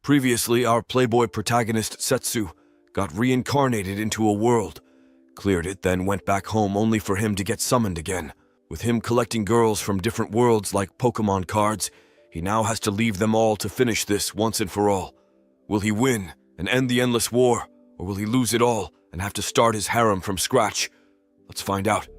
Previously, our playboy protagonist Setsu got reincarnated into a world, cleared it, then went back home only for him to get summoned again. With him collecting girls from different worlds like Pokemon cards, he now has to leave them all to finish this once and for all. Will he win and end the endless war, or will he lose it all and have to start his harem from scratch? Let's find out.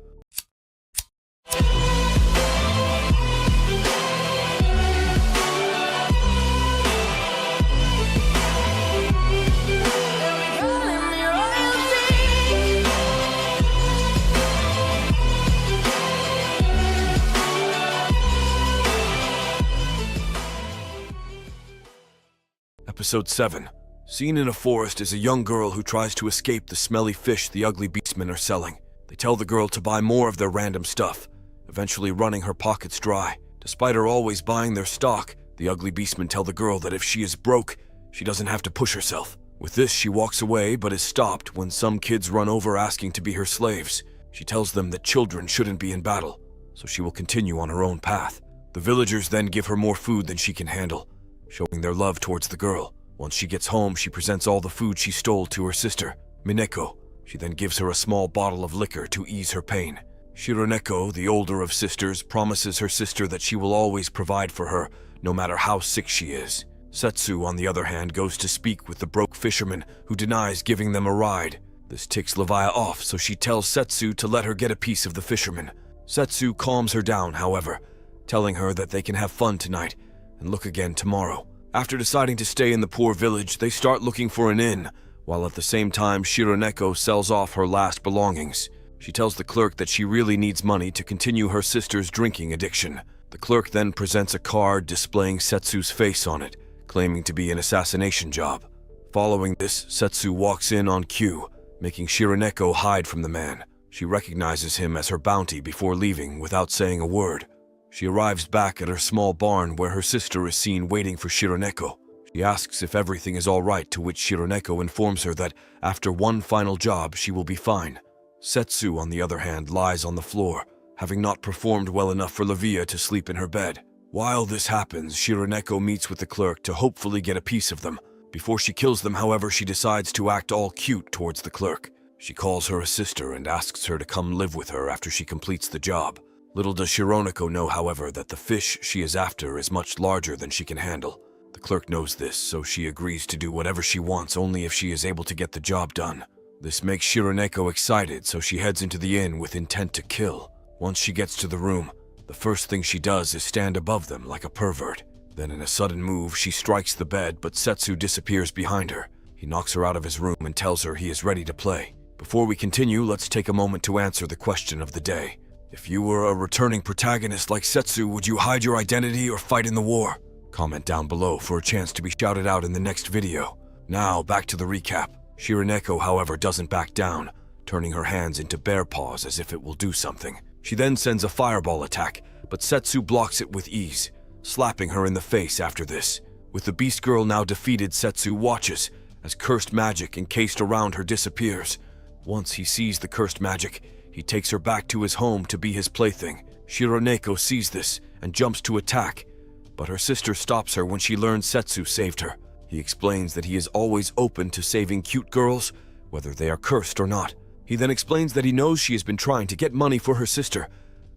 Episode 7. Scene in a forest is a young girl who tries to escape the smelly fish the ugly beastmen are selling. They tell the girl to buy more of their random stuff, eventually running her pockets dry. Despite her always buying their stock, the ugly beastmen tell the girl that if she is broke, she doesn't have to push herself. With this, she walks away but is stopped when some kids run over asking to be her slaves. She tells them that children shouldn't be in battle, so she will continue on her own path. The villagers then give her more food than she can handle, showing their love towards the girl. Once she gets home, she presents all the food she stole to her sister, Mineko. She then gives her a small bottle of liquor to ease her pain. Shironeko, the older of sisters, promises her sister that she will always provide for her, no matter how sick she is. Setsu, on the other hand, goes to speak with the broke fisherman, who denies giving them a ride. This ticks Levia off, so she tells Setsu to let her get a piece of the fisherman. Setsu calms her down, however, telling her that they can have fun tonight and look again tomorrow. After deciding to stay in the poor village, they start looking for an inn, while at the same time Shironeko sells off her last belongings. She tells the clerk that she really needs money to continue her sister's drinking addiction. The clerk then presents a card displaying Setsu's face on it, claiming to be an assassination job. Following this, Setsu walks in on cue, making Shironeko hide from the man. She recognizes him as her bounty before leaving without saying a word. She arrives back at her small barn where her sister is seen waiting for Shironeko. She asks if everything is all right, to which Shironeko informs her that after one final job, she will be fine. Setsu, on the other hand, lies on the floor, having not performed well enough for Levia to sleep in her bed. While this happens, Shironeko meets with the clerk to hopefully get a piece of them. Before she kills them, however, she decides to act all cute towards the clerk. She calls her a sister and asks her to come live with her after she completes the job. Little does Shironeko know, however, that the fish she is after is much larger than she can handle. The clerk knows this, so she agrees to do whatever she wants only if she is able to get the job done. This makes Shironeko excited, so she heads into the inn with intent to kill. Once she gets to the room, the first thing she does is stand above them like a pervert. Then in a sudden move, she strikes the bed, but Setsu disappears behind her. He knocks her out of his room and tells her he is ready to play. Before we continue, let's take a moment to answer the question of the day. If you were a returning protagonist like Setsu, would you hide your identity or fight in the war? Comment down below for a chance to be shouted out in the next video. Now, back to the recap. Shironeko, however, doesn't back down, turning her hands into bear paws as if it will do something. She then sends a fireball attack, but Setsu blocks it with ease, slapping her in the face after this. With the beast girl now defeated, Setsu watches as cursed magic encased around her disappears. Once he sees the cursed magic, he takes her back to his home to be his plaything. Shironeko sees this and jumps to attack, but her sister stops her when she learns Setsu saved her. He explains that he is always open to saving cute girls, whether they are cursed or not. He then explains that he knows she has been trying to get money for her sister,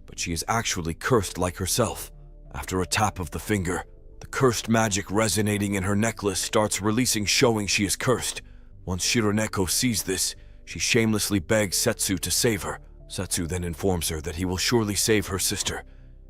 but she is actually cursed like herself. After a tap of the finger, the cursed magic resonating in her necklace starts releasing, showing she is cursed. Once Shironeko sees this, she shamelessly begs Setsu to save her. Setsu then informs her that he will surely save her sister,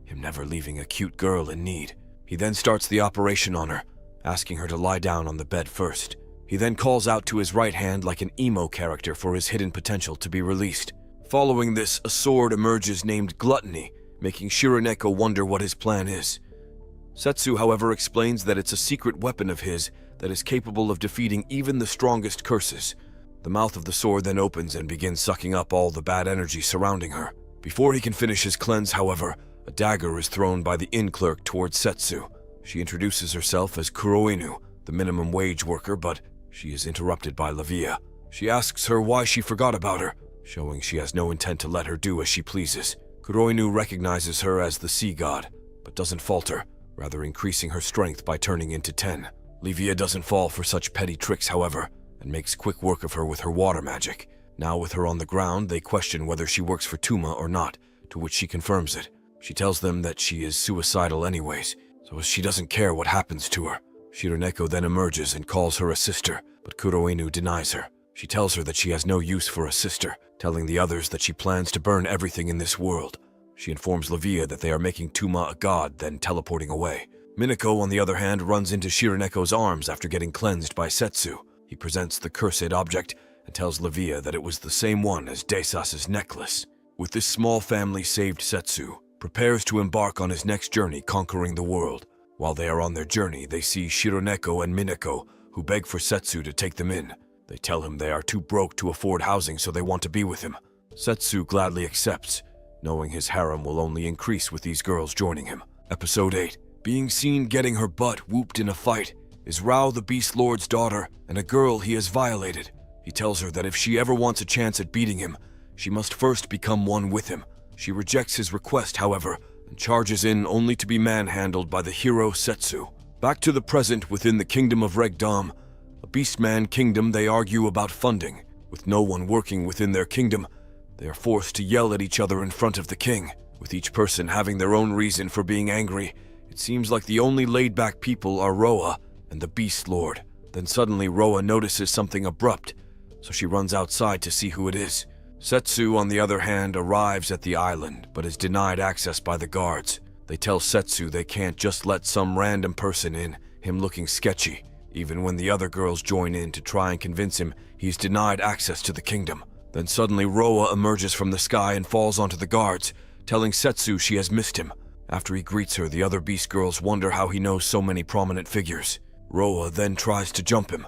him never leaving a cute girl in need. He then starts the operation on her, asking her to lie down on the bed first. He then calls out to his right hand like an emo character for his hidden potential to be released. Following this, a sword emerges named Gluttony, making Shironeko wonder what his plan is. Setsu, however, explains that it's a secret weapon of his that is capable of defeating even the strongest curses. The mouth of the sword then opens and begins sucking up all the bad energy surrounding her. Before he can finish his cleanse, however, a dagger is thrown by the inn clerk towards Setsu. She introduces herself as Kuroinu, the minimum wage worker, but she is interrupted by Levia. She asks her why she forgot about her, showing she has no intent to let her do as she pleases. Kuroinu recognizes her as the sea god, but doesn't falter, rather increasing her strength by turning into 10. Livia doesn't fall for such petty tricks, however, and makes quick work of her with her water magic. Now with her on the ground, they question whether she works for Tuma or not, to which she confirms it. She tells them that she is suicidal anyways, so she doesn't care what happens to her. Shironeko then emerges and calls her a sister, but Kuroinu denies her. She tells her that she has no use for a sister, telling the others that she plans to burn everything in this world. She informs Livia that they are making Tuma a god, then teleporting away. Minako, on the other hand, runs into Shironeko's arms after getting cleansed by Setsu. He presents the cursed object and tells Livia that it was the same one as Desas's necklace. With this small family saved, Setsu prepares to embark on his next journey conquering the world. While they are on their journey, they see Shironeko and Minako, who beg for Setsu to take them in. They tell him they are too broke to afford housing, so they want to be with him. Setsu gladly accepts, knowing his harem will only increase with these girls joining him. Episode 8. Being seen getting her butt whooped in a fight is Rao the Beast Lord's daughter and a girl he has violated. He tells her that if she ever wants a chance at beating him, she must first become one with him. She rejects his request, however, and charges in only to be manhandled by the hero Setsu. Back to the present within the kingdom of Regdom, a Beastman kingdom, they argue about funding. With no one working within their kingdom, they are forced to yell at each other in front of the king. With each person having their own reason for being angry, it seems like the only laid-back people are Roa and the Beast Lord. Then suddenly Roa notices something abrupt, so she runs outside to see who it is. Setsu, on the other hand, arrives at the island, but is denied access by the guards. They tell Setsu they can't just let some random person in, him looking sketchy. Even when the other girls join in to try and convince him, he's denied access to the kingdom. Then suddenly Roa emerges from the sky and falls onto the guards, telling Setsu she has missed him. After he greets her, the other beast girls wonder how he knows so many prominent figures. Roa then tries to jump him,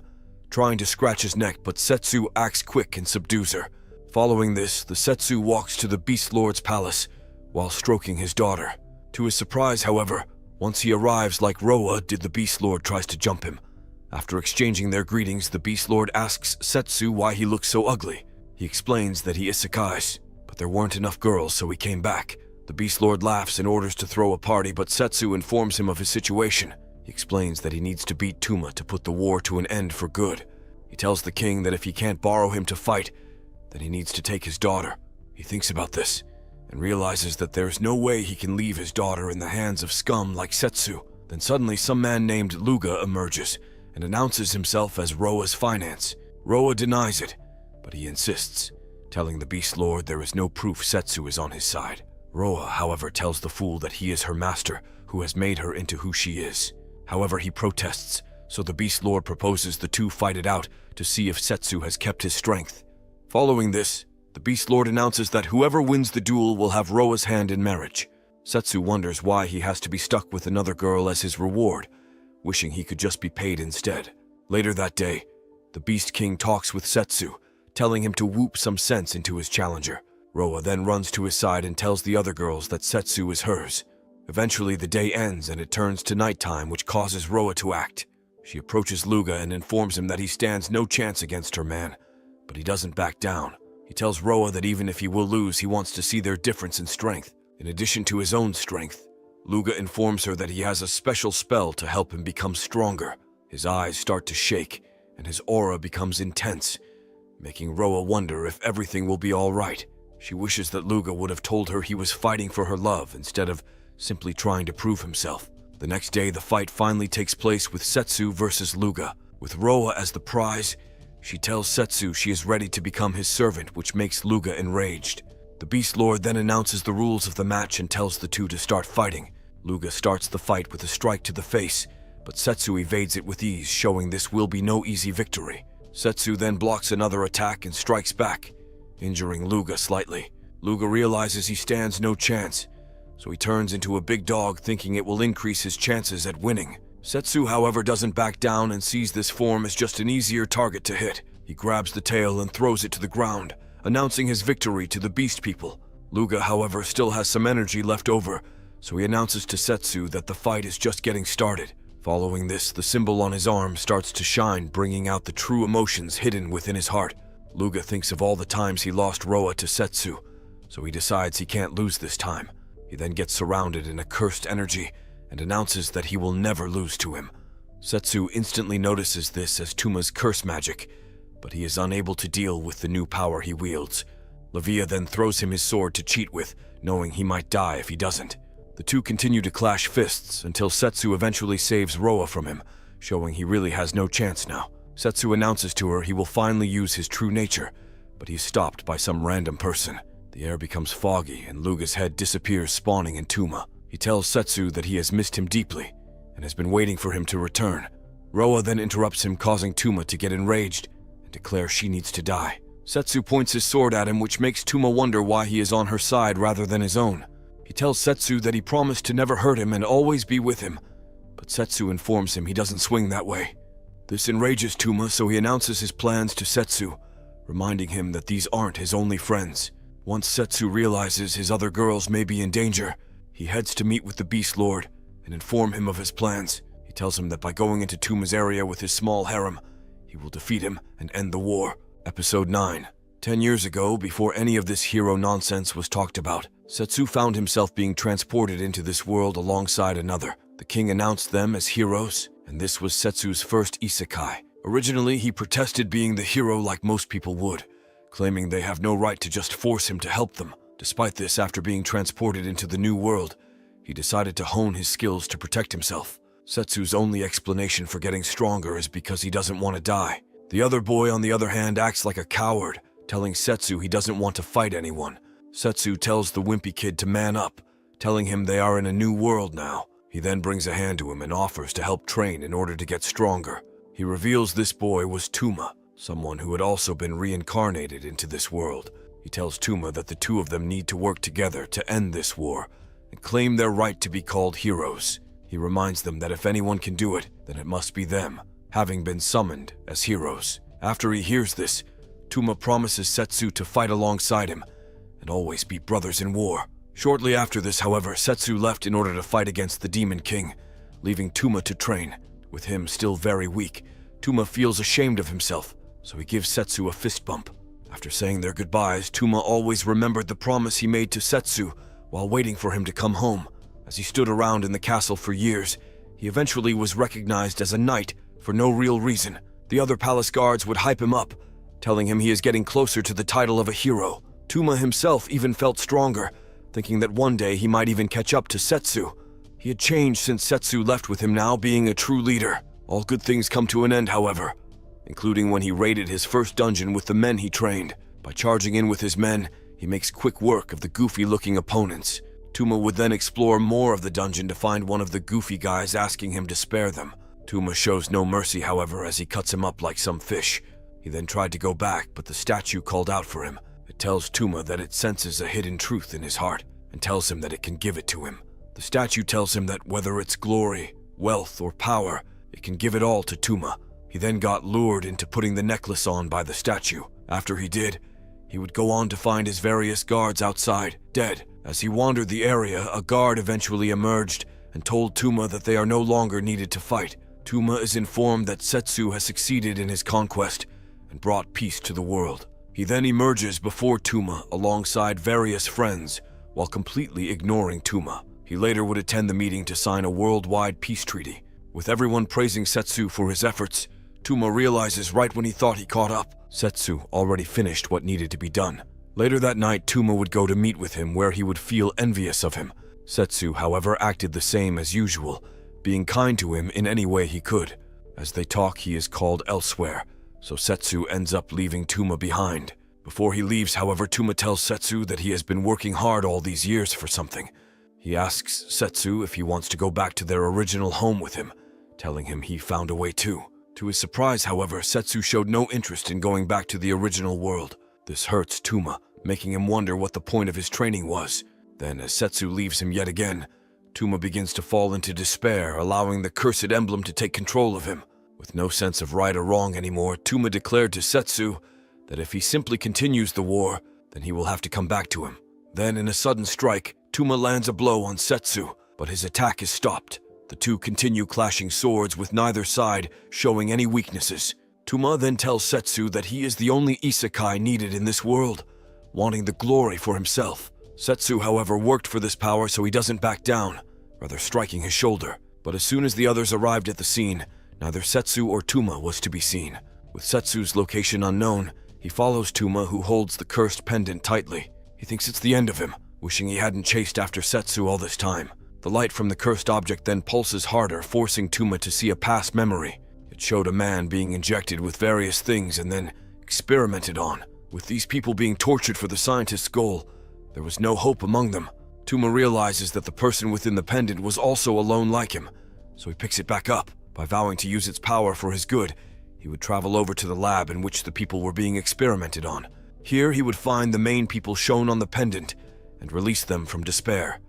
trying to scratch his neck, but Setsu acts quick and subdues her. Following this, the Setsu walks to the Beast Lord's palace while stroking his daughter. To his surprise, however, once he arrives like Roa did, the Beast Lord tries to jump him. After exchanging their greetings, the Beast Lord asks Setsu why he looks so ugly. He explains that he isekais, but there weren't enough girls, so he came back. The Beast Lord laughs and orders to throw a party, but Setsu informs him of his situation. He explains that he needs to beat Tuma to put the war to an end for good. He tells the king that if he can't borrow him to fight, then he needs to take his daughter. He thinks about this and realizes that there's no way he can leave his daughter in the hands of scum like Setsu. Then suddenly some man named Luga emerges and announces himself as Roa's finance. Roa denies it, but he insists, telling the Beast Lord there is no proof Setsu is on his side. Roa, however, tells the fool that he is her master, who has made her into who she is. However, he protests, so the Beast Lord proposes the two fight it out to see if Setsu has kept his strength. Following this, the Beast Lord announces that whoever wins the duel will have Roa's hand in marriage. Setsu wonders why he has to be stuck with another girl as his reward, wishing he could just be paid instead. Later that day, the Beast King talks with Setsu, telling him to whoop some sense into his challenger. Roa then runs to his side and tells the other girls that Setsu is hers. Eventually, the day ends and it turns to nighttime, which causes Roa to act. She approaches Luga and informs him that he stands no chance against her man, but he doesn't back down. He tells Roa that even if he will lose, he wants to see their difference in strength. In addition to his own strength, Luga informs her that he has a special spell to help him become stronger. His eyes start to shake, and his aura becomes intense, making Roa wonder if everything will be all right. She wishes that Luga would have told her he was fighting for her love instead of simply trying to prove himself. The next day, the fight finally takes place with Setsu versus Luga. With Roa as the prize, she tells Setsu she is ready to become his servant, which makes Luga enraged. The Beast Lord then announces the rules of the match and tells the two to start fighting. Luga starts the fight with a strike to the face, but Setsu evades it with ease, showing this will be no easy victory. Setsu then blocks another attack and strikes back, injuring Luga slightly. Luga realizes he stands no chance, so he turns into a big dog, thinking it will increase his chances at winning. Setsu, however, doesn't back down and sees this form as just an easier target to hit. He grabs the tail and throws it to the ground, announcing his victory to the beast people. Luga, however, still has some energy left over, so he announces to Setsu that the fight is just getting started. Following this, the symbol on his arm starts to shine, bringing out the true emotions hidden within his heart. Luga thinks of all the times he lost Roa to Setsu, so he decides he can't lose this time. He then gets surrounded in a cursed energy and announces that he will never lose to him. Setsu instantly notices this as Tuma's curse magic, but he is unable to deal with the new power he wields. Lavia then throws him his sword to cheat with, knowing he might die if he doesn't. The two continue to clash fists until Setsu eventually saves Roa from him, showing he really has no chance now. Setsu announces to her he will finally use his true nature, but he's stopped by some random person. The air becomes foggy and Luga's head disappears, spawning in Tuma. He tells Setsu that he has missed him deeply and has been waiting for him to return. Roa then interrupts him, causing Tuma to get enraged and declare she needs to die. Setsu points his sword at him, which makes Tuma wonder why he is on her side rather than his own. He tells Setsu that he promised to never hurt him and always be with him, but Setsu informs him he doesn't swing that way. This enrages Tuma, so he announces his plans to Setsu, reminding him that these aren't his only friends. Once Setsu realizes his other girls may be in danger, he heads to meet with the Beast Lord and inform him of his plans. He tells him that by going into Tuma's area with his small harem, he will defeat him and end the war. Episode 9. 10 years ago, before any of this hero nonsense was talked about, Setsu found himself being transported into this world alongside another. The king announced them as heroes, and this was Setsu's first isekai. Originally, he protested being the hero like most people would, claiming they have no right to just force him to help them. Despite this, after being transported into the new world, he decided to hone his skills to protect himself. Setsu's only explanation for getting stronger is because he doesn't want to die. The other boy, on the other hand, acts like a coward, telling Setsu he doesn't want to fight anyone. Setsu tells the wimpy kid to man up, telling him they are in a new world now. He then brings a hand to him and offers to help train in order to get stronger. He reveals this boy was Tuma, someone who had also been reincarnated into this world. He tells Tuma that the two of them need to work together to end this war and claim their right to be called heroes. He reminds them that if anyone can do it, then it must be them, having been summoned as heroes. After he hears this, Tuma promises Setsu to fight alongside him and always be brothers in war. Shortly after this, however, Setsu left in order to fight against the Demon King, leaving Tuma to train. With him still very weak, Tuma feels ashamed of himself, so he gives Setsu a fist bump. After saying their goodbyes, Tuma always remembered the promise he made to Setsu while waiting for him to come home. As he stood around in the castle for years, he eventually was recognized as a knight for no real reason. The other palace guards would hype him up, telling him he is getting closer to the title of a hero. Tuma himself even felt stronger, thinking that one day he might even catch up to Setsu. He had changed since Setsu left, with him now being a true leader. All good things come to an end, however, including when he raided his first dungeon with the men he trained. By charging in with his men, he makes quick work of the goofy-looking opponents. Tuma would then explore more of the dungeon to find one of the goofy guys, asking him to spare them. Tuma shows no mercy, however, as he cuts him up like some fish. He then tried to go back, but the statue called out for him. It tells Tuma that it senses a hidden truth in his heart and tells him that it can give it to him. The statue tells him that whether it's glory, wealth, or power, it can give it all to Tuma. He then got lured into putting the necklace on by the statue. After he did, he would go on to find his various guards outside, dead. As he wandered the area, a guard eventually emerged and told Tuma that they are no longer needed to fight. Tuma is informed that Setsu has succeeded in his conquest and brought peace to the world. He then emerges before Tuma alongside various friends while completely ignoring Tuma. He later would attend the meeting to sign a worldwide peace treaty. With everyone praising Setsu for his efforts, Tuma realizes right when he thought he caught up, Setsu already finished what needed to be done. Later that night, Tuma would go to meet with him where he would feel envious of him. Setsu, however, acted the same as usual, being kind to him in any way he could. As they talk, he is called elsewhere, so Setsu ends up leaving Tuma behind. Before he leaves, however, Tuma tells Setsu that he has been working hard all these years for something. He asks Setsu if he wants to go back to their original home with him, telling him he found a way too. To his surprise, however, Setsu showed no interest in going back to the original world. This hurts Tuma, making him wonder what the point of his training was. Then, as Setsu leaves him yet again, Tuma begins to fall into despair, allowing the cursed emblem to take control of him. With no sense of right or wrong anymore, Tuma declared to Setsu that if he simply continues the war, then he will have to come back to him. Then, in a sudden strike, Tuma lands a blow on Setsu, but his attack is stopped. The two continue clashing swords, with neither side showing any weaknesses. Tuma then tells Setsu that he is the only isekai needed in this world, wanting the glory for himself. Setsu, however, worked for this power, so he doesn't back down, rather striking his shoulder. But as soon as the others arrived at the scene, Neither Setsu or Tuma was to be seen. With Setsu's location unknown, he follows Tuma, who holds the cursed pendant tightly. He thinks it's the end of him, wishing he hadn't chased after Setsu all this time. The light from the cursed object then pulses harder, forcing Tuma to see a past memory. It showed a man being injected with various things and then experimented on. With these people being tortured for the scientist's goal, there was no hope among them. Tuma realizes that the person within the pendant was also alone like him, so he picks it back up. By vowing to use its power for his good, he would travel over to the lab in which the people were being experimented on. Here he would find the main people shown on the pendant and release them from despair.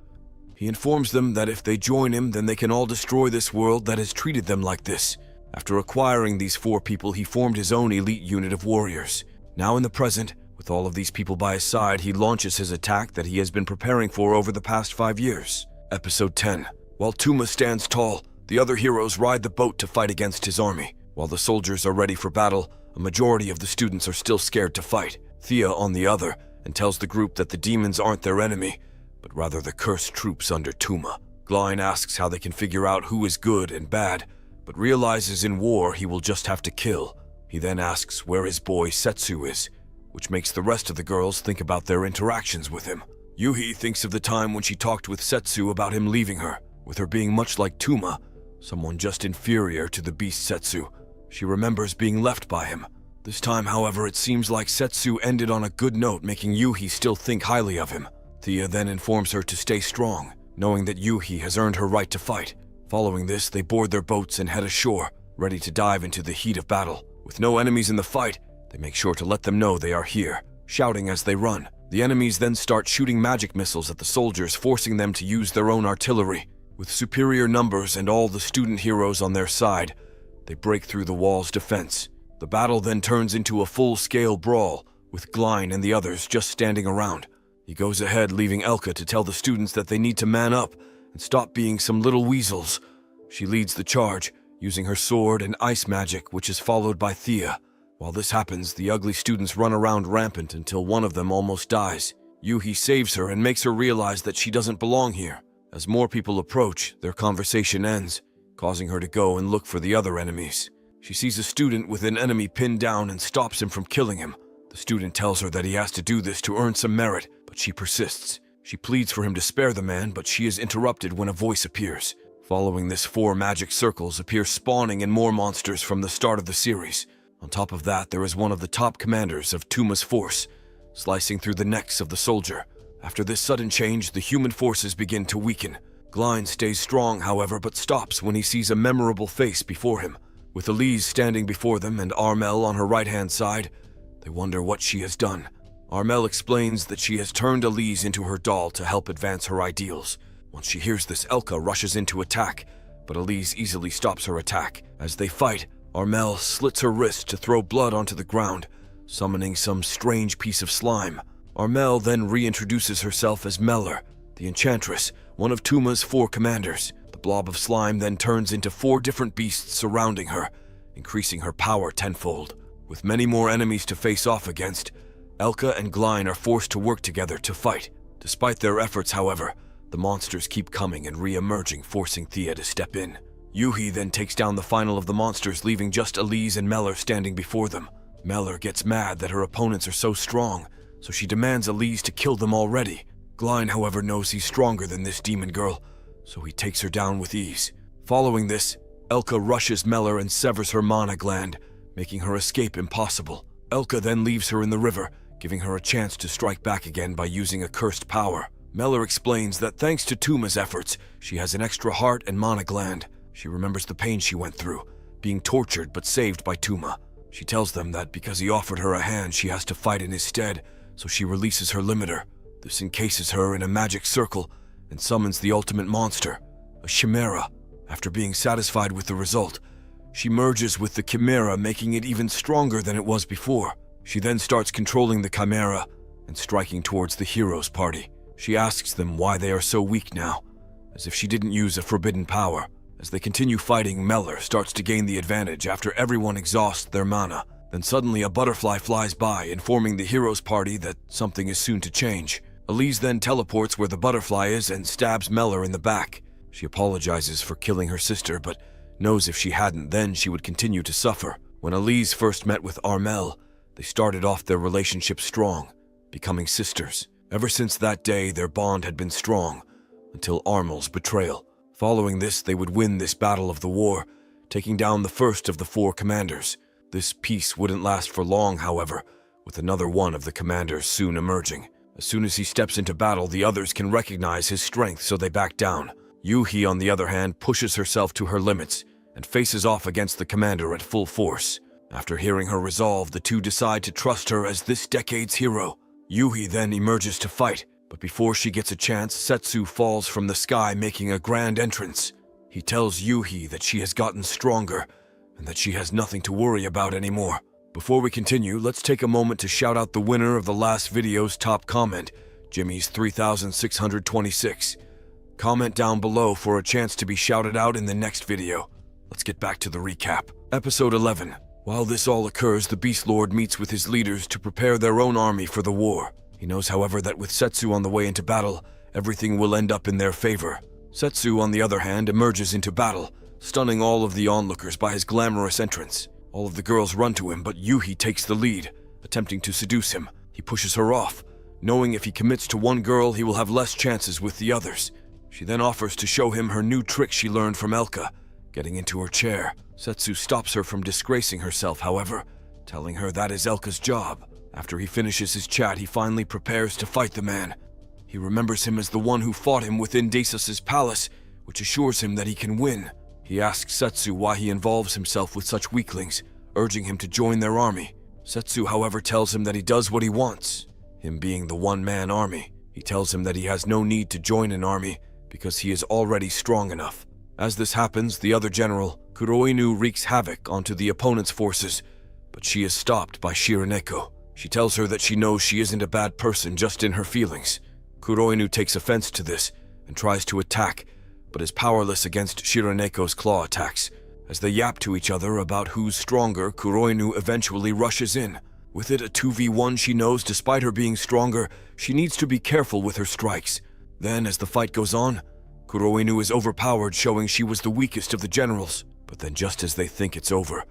He informs them that if they join him, then they can all destroy this world that has treated them like this. After acquiring these 4 people, he formed his own elite unit of warriors. Now in the present, with all of these people by his side, he launches his attack that he has been preparing for over the past 5 years. Episode 10. While Tuma stands tall, the other heroes ride the boat to fight against his army. While the soldiers are ready for battle, a majority of the students are still scared to fight. Thea, on the other, and tells the group that the demons aren't their enemy, but rather the cursed troops under Tuma. Glein asks how they can figure out who is good and bad, but realizes in war he will just have to kill. He then asks where his boy Setsu is, which makes the rest of the girls think about their interactions with him. Yuhi thinks of the time when she talked with Setsu about him leaving her. With her being much like Tuma, someone just inferior to the beast Setsu, she remembers being left by him. This time, however, it seems like Setsu ended on a good note, making Yuhi still think highly of him. Thea then informs her to stay strong, knowing that Yuhi has earned her right to fight. Following this, they board their boats and head ashore, ready to dive into the heat of battle. With no enemies in the fight, they make sure to let them know they are here, shouting as they run. The enemies then start shooting magic missiles at the soldiers, forcing them to use their own artillery. With superior numbers and all the student heroes on their side, they break through the wall's defense. The battle then turns into a full-scale brawl, with Glein and the others just standing around. He goes ahead, leaving Elka to tell the students that they need to man up and stop being some little weasels. She leads the charge, using her sword and ice magic, which is followed by Thea. While this happens, the ugly students run around rampant until one of them almost dies. Yuhi saves her and makes her realize that she doesn't belong here. As more people approach, their conversation ends, causing her to go and look for the other enemies. She sees a student with an enemy pinned down and stops him from killing him. The student tells her that he has to do this to earn some merit, but she persists. She pleads for him to spare the man, but she is interrupted when a voice appears. Following this, 4 magic circles appear, spawning in more monsters from the start of the series. On top of that, there is one of the top commanders of Tuma's force, slicing through the necks of the soldier. After this sudden change, the human forces begin to weaken. Glein stays strong, however, but stops when he sees a memorable face before him. With Elise standing before them and Armel on her right-hand side, they wonder what she has done. Armel explains that she has turned Elise into her doll to help advance her ideals. Once she hears this, Elka rushes in to attack, but Elise easily stops her attack. As they fight, Armel slits her wrist to throw blood onto the ground, summoning some strange piece of slime. Armel then reintroduces herself as Meller, the Enchantress, one of Tuma's 4 commanders. The blob of slime then turns into 4 different beasts surrounding her, increasing her power tenfold. With many more enemies to face off against, Elka and Glein are forced to work together to fight. Despite their efforts, however, the monsters keep coming and re-emerging, forcing Thea to step in. Yuhi then takes down the final of the monsters, leaving just Elise and Meller standing before them. Meller gets mad that her opponents are so strong, so she demands Elise to kill them already. Glein, however, knows he's stronger than this demon girl, so he takes her down with ease. Following this, Elka rushes Meller and severs her mana gland, making her escape impossible. Elka then leaves her in the river, giving her a chance to strike back again by using a cursed power. Meller explains that thanks to Tuma's efforts, she has an extra heart and mana gland. She remembers the pain she went through, being tortured but saved by Tuma. She tells them that because he offered her a hand, she has to fight in his stead, so she releases her limiter. This encases her in a magic circle and summons the ultimate monster, a chimera. After being satisfied with the result, she merges with the chimera, making it even stronger than it was before. She then starts controlling the chimera and striking towards the heroes' party. She asks them why they are so weak now, as if she didn't use a forbidden power. As they continue fighting, Meller starts to gain the advantage after everyone exhausts their mana. Then suddenly a butterfly flies by, informing the heroes' party that something is soon to change. Elise then teleports where the butterfly is and stabs Meller in the back. She apologizes for killing her sister, but knows if she hadn't then she would continue to suffer. When Elise first met with Armel, they started off their relationship strong, becoming sisters. Ever since that day, their bond had been strong, until Armel's betrayal. Following this, they would win this battle of the war, taking down the first of the 4 commanders. This peace wouldn't last for long, however, with another one of the commanders soon emerging. As soon as he steps into battle, the others can recognize his strength, so they back down. Yuhi, on the other hand, pushes herself to her limits and faces off against the commander at full force. After hearing her resolve, the two decide to trust her as this decade's hero. Yuhi then emerges to fight, but before she gets a chance, Setsu falls from the sky, making a grand entrance. He tells Yuhi that she has gotten stronger and that she has nothing to worry about anymore. Before we continue, let's take a moment to shout out the winner of the last video's top comment, Jimmy's 3626. Comment down below for a chance to be shouted out in the next video. Let's get back to the recap. Episode 11. While this all occurs, the Beast Lord meets with his leaders to prepare their own army for the war. He knows, however, that with Setsu on the way into battle, everything will end up in their favor. Setsu, on the other hand, emerges into battle, stunning all of the onlookers by his glamorous entrance. All of the girls run to him, but Yuhi takes the lead, attempting to seduce him. He pushes her off, knowing if he commits to one girl, he will have less chances with the others. She then offers to show him her new trick she learned from Elka, getting into her chair. Setsu stops her from disgracing herself, however, telling her that is Elka's job. After he finishes his chat, he finally prepares to fight the man. He remembers him as the one who fought him within Desus' palace, which assures him that he can win. He asks Setsu why he involves himself with such weaklings, urging him to join their army. Setsu, however, tells him that he does what he wants, him being the one-man army. He tells him that he has no need to join an army because he is already strong enough. As this happens, the other general, Kuroinu, wreaks havoc onto the opponent's forces, but she is stopped by Shiraneko. She tells her that she knows she isn't a bad person, just in her feelings. Kuroinu takes offense to this and tries to attack, but is powerless against Shiraneko's claw attacks. As they yap to each other about who's stronger, Kuroinu eventually rushes in. With it a 2v1, she knows despite her being stronger, she needs to be careful with her strikes. Then, as the fight goes on, Kuroinu is overpowered, showing she was the weakest of the generals. But then just as they think it's over,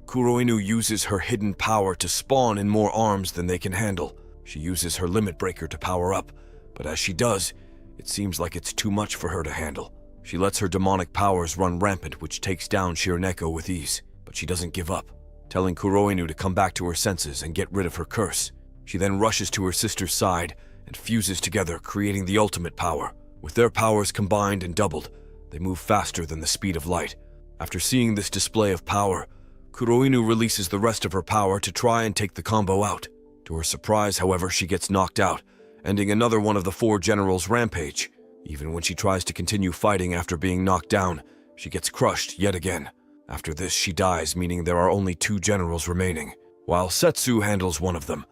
Kuroinu uses her hidden power to spawn in more arms than they can handle. She uses her limit breaker to power up, but as she does, it seems like it's too much for her to handle. She lets her demonic powers run rampant, which takes down Shiraneko with ease, but she doesn't give up, telling Kuroinu to come back to her senses and get rid of her curse. She then rushes to her sister's side and fuses together, creating the ultimate power. With their powers combined and doubled, they move faster than the speed of light. After seeing this display of power, Kuroinu releases the rest of her power to try and take the combo out. To her surprise, however, she gets knocked out, ending another one of the 4 generals' rampage. Even when she tries to continue fighting after being knocked down, she gets crushed yet again. After this, she dies, meaning there are only 2 generals remaining. While Setsu handles one of them,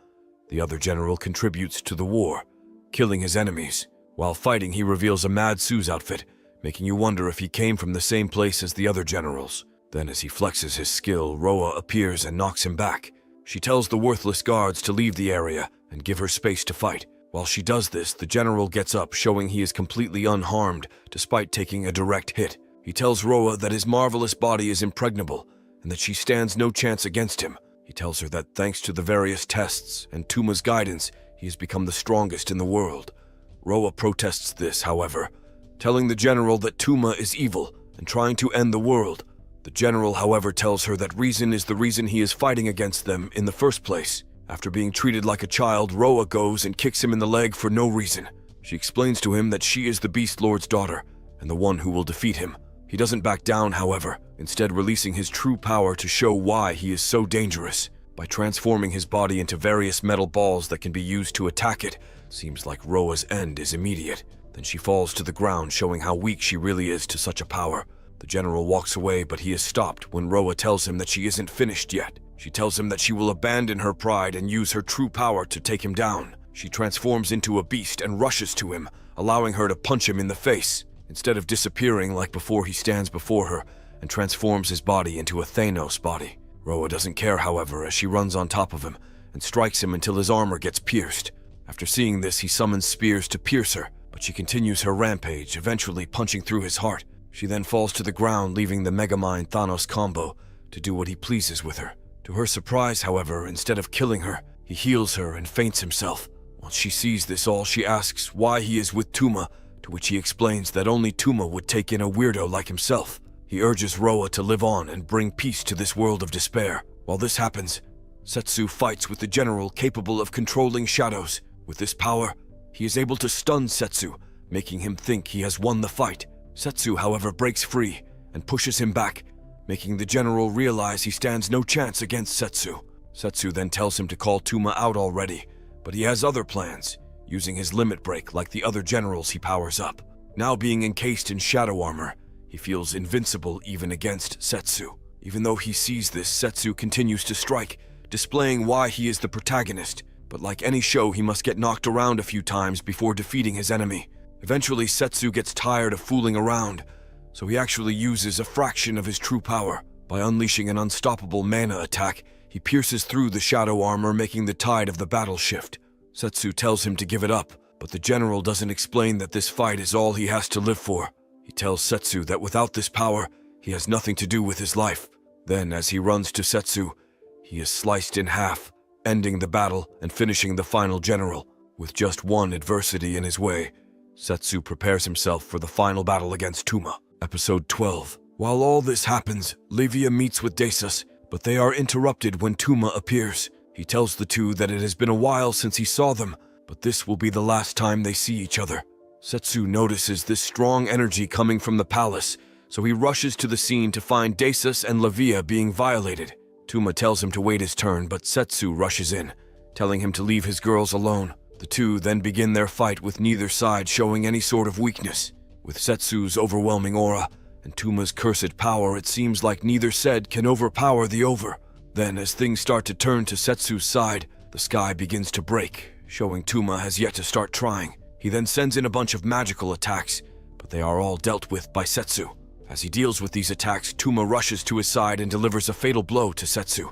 the other general contributes to the war, killing his enemies. While fighting, he reveals a Mad Sue's outfit, making you wonder if he came from the same place as the other generals. Then as he flexes his skill, Roa appears and knocks him back. She tells the worthless guards to leave the area and give her space to fight. While she does this, the general gets up, showing he is completely unharmed despite taking a direct hit. He tells Roa that his marvelous body is impregnable and that she stands no chance against him. He tells her that thanks to the various tests and Tuma's guidance, he has become the strongest in the world. Roa protests this, however, telling the general that Tuma is evil and trying to end the world. The general, however, tells her that reason is the reason he is fighting against them in the first place. After being treated like a child, Roa goes and kicks him in the leg for no reason. She explains to him that she is the Beast Lord's daughter and the one who will defeat him. He doesn't back down, however, instead releasing his true power to show why he is so dangerous. By transforming his body into various metal balls that can be used to attack it, seems like Roa's end is immediate. Then she falls to the ground, showing how weak she really is to such a power. The general walks away, but he is stopped when Roa tells him that she isn't finished yet. She tells him that she will abandon her pride and use her true power to take him down. She transforms into a beast and rushes to him, allowing her to punch him in the face. Instead of disappearing like before, he stands before her and transforms his body into a Thanos body. Roa doesn't care, however, as she runs on top of him and strikes him until his armor gets pierced. After seeing this, he summons spears to pierce her, but she continues her rampage, eventually punching through his heart. She then falls to the ground, leaving the Megamind Thanos combo to do what he pleases with her. To her surprise, however, instead of killing her, he heals her and faints himself. Once she sees this all, she asks why he is with Tuma, to which he explains that only Tuma would take in a weirdo like himself. He urges Roa to live on and bring peace to this world of despair. While this happens, Setsu fights with the general capable of controlling shadows. With this power, he is able to stun Setsu, making him think he has won the fight. Setsu, however, breaks free and pushes him back, making the general realize he stands no chance against Setsu. Setsu then tells him to call Tuma out already, but he has other plans, using his limit break like the other generals he powers up. Now being encased in shadow armor, he feels invincible even against Setsu. Even though he sees this, Setsu continues to strike, displaying why he is the protagonist. But like any show, he must get knocked around a few times before defeating his enemy. Eventually, Setsu gets tired of fooling around, so he actually uses a fraction of his true power. By unleashing an unstoppable mana attack, he pierces through the shadow armor, making the tide of the battle shift. Setsu tells him to give it up, but the general doesn't explain that this fight is all he has to live for. He tells Setsu that without this power, he has nothing to do with his life. Then, as he runs to Setsu, he is sliced in half, ending the battle and finishing the final general. With just one adversity in his way, Setsu prepares himself for the final battle against Tuma. Episode 12. While all this happens, Livia meets with Desus, but they are interrupted when Tuma appears. He tells the two that it has been a while since he saw them, but this will be the last time they see each other. Setsu notices this strong energy coming from the palace, so he rushes to the scene to find Desus and Livia being violated. Tuma tells him to wait his turn, but Setsu rushes in, telling him to leave his girls alone. The two then begin their fight with neither side showing any sort of weakness. With Setsu's overwhelming aura and Tuma's cursed power, it seems like neither said can overpower the over. Then, as things start to turn to Setsu's side, the sky begins to break, showing Tuma has yet to start trying. He then sends in a bunch of magical attacks, but they are all dealt with by Setsu. As he deals with these attacks, Tuma rushes to his side and delivers a fatal blow to Setsu.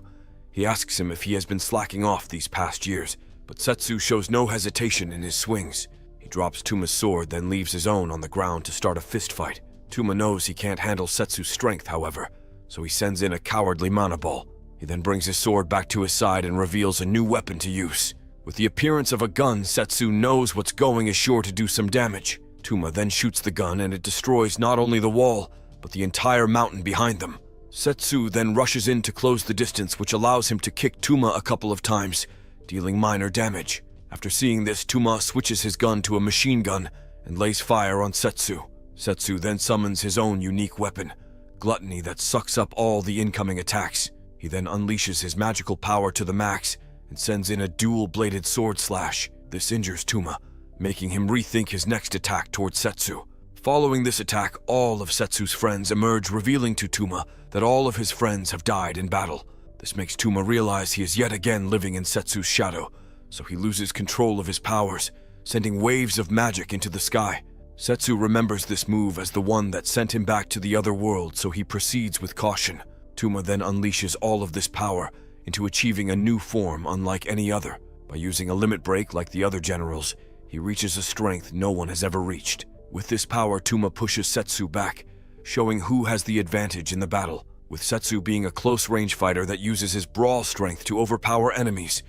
He asks him if he has been slacking off these past years, but Setsu shows no hesitation in his swings. He drops Tuma's sword, then leaves his own on the ground to start a fist fight. Tuma knows he can't handle Setsu's strength, however, so he sends in a cowardly mana ball. He then brings his sword back to his side and reveals a new weapon to use. With the appearance of a gun, Setsu knows what's going is sure to do some damage. Tuma then shoots the gun and it destroys not only the wall, but the entire mountain behind them. Setsu then rushes in to close the distance, which allows him to kick Tuma a couple of times, dealing minor damage. After seeing this, Tuma switches his gun to a machine gun and lays fire on Setsu. Setsu then summons his own unique weapon, Gluttony, that sucks up all the incoming attacks. He then unleashes his magical power to the max and sends in a dual-bladed sword slash. This injures Tuma, making him rethink his next attack towards Setsu. Following this attack, all of Setsu's friends emerge, revealing to Tuma that all of his friends have died in battle. This makes Tuma realize he is yet again living in Setsu's shadow, so he loses control of his powers, sending waves of magic into the sky. Setsu remembers this move as the one that sent him back to the other world, so he proceeds with caution. Tuma then unleashes all of this power into achieving a new form unlike any other. By using a limit break like the other generals, he reaches a strength no one has ever reached. With this power, Tuma pushes Setsu back, showing who has the advantage in the battle. With Setsu being a close-range fighter that uses his brawl strength to overpower enemies,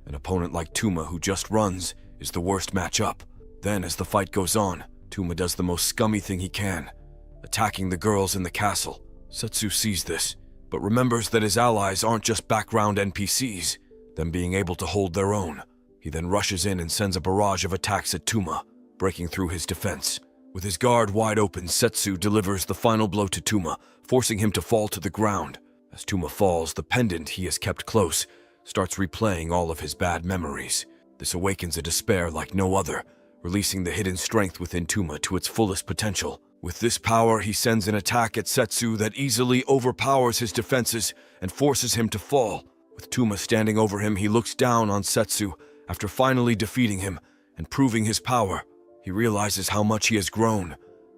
an opponent like Tuma who just runs is the worst matchup. Then, as the fight goes on, Tuma does the most scummy thing he can, attacking the girls in the castle. Setsu sees this, but remembers that his allies aren't just background NPCs, them being able to hold their own. He then rushes in and sends a barrage of attacks at Tuma, breaking through his defense. With his guard wide open, Setsu delivers the final blow to Tuma, forcing him to fall to the ground. As Tuma falls, the pendant he has kept close starts replaying all of his bad memories. This awakens a despair like no other, releasing the hidden strength within Tuma to its fullest potential. With this power, he sends an attack at Setsu that easily overpowers his defenses and forces him to fall. With Tuma standing over him, he looks down on Setsu after finally defeating him and proving his power. He realizes how much he has grown,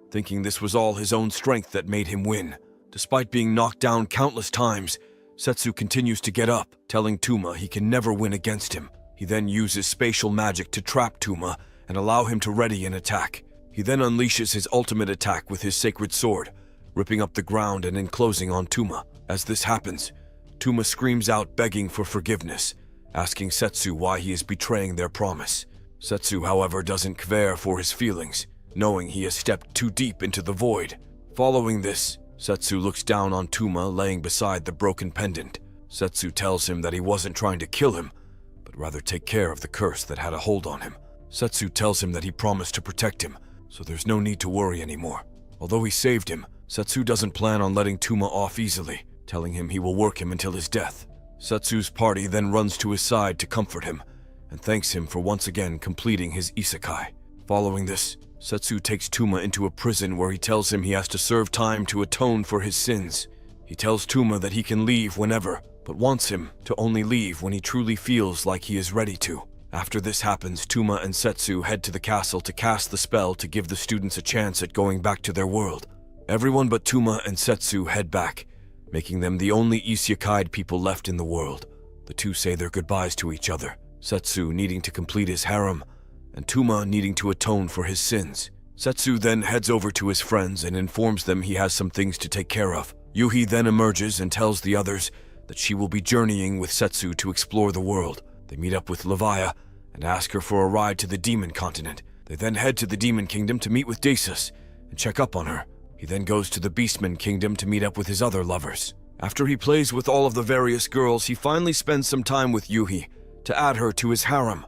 thinking this was all his own strength that made him win. Despite being knocked down countless times, Setsu continues to get up, telling Tuma he can never win against him. He then uses spatial magic to trap Tuma and allow him to ready an attack. He then unleashes his ultimate attack with his sacred sword, ripping up the ground and enclosing on Tuma. As this happens, Tuma screams out begging for forgiveness, asking Setsu why he is betraying their promise. Setsu, however, doesn't care for his feelings, knowing he has stepped too deep into the void. Following this, Setsu looks down on Tuma laying beside the broken pendant. Setsu tells him that he wasn't trying to kill him, but rather take care of the curse that had a hold on him. Setsu tells him that he promised to protect him, so there's no need to worry anymore. Although he saved him, Setsu doesn't plan on letting Tuma off easily, telling him he will work him until his death. Setsu's party then runs to his side to comfort him, and thanks him for once again completing his isekai. Following this, Setsu takes Tuma into a prison where he tells him he has to serve time to atone for his sins. He tells Tuma that he can leave whenever, but wants him to only leave when he truly feels like he is ready to. After this happens, Tuma and Setsu head to the castle to cast the spell to give the students a chance at going back to their world. Everyone but Tuma and Setsu head back, making them the only isekai people left in the world. The two say their goodbyes to each other, Setsu needing to complete his harem, and Tuma needing to atone for his sins. Setsu then heads over to his friends and informs them he has some things to take care of. Yuhi then emerges and tells the others that she will be journeying with Setsu to explore the world. They meet up with Levaya and ask her for a ride to the demon continent. They then head to the demon kingdom to meet with Desus and check up on her. He then goes to the Beastman kingdom to meet up with his other lovers. After he plays with all of the various girls, he finally spends some time with Yuhi to add her to his harem.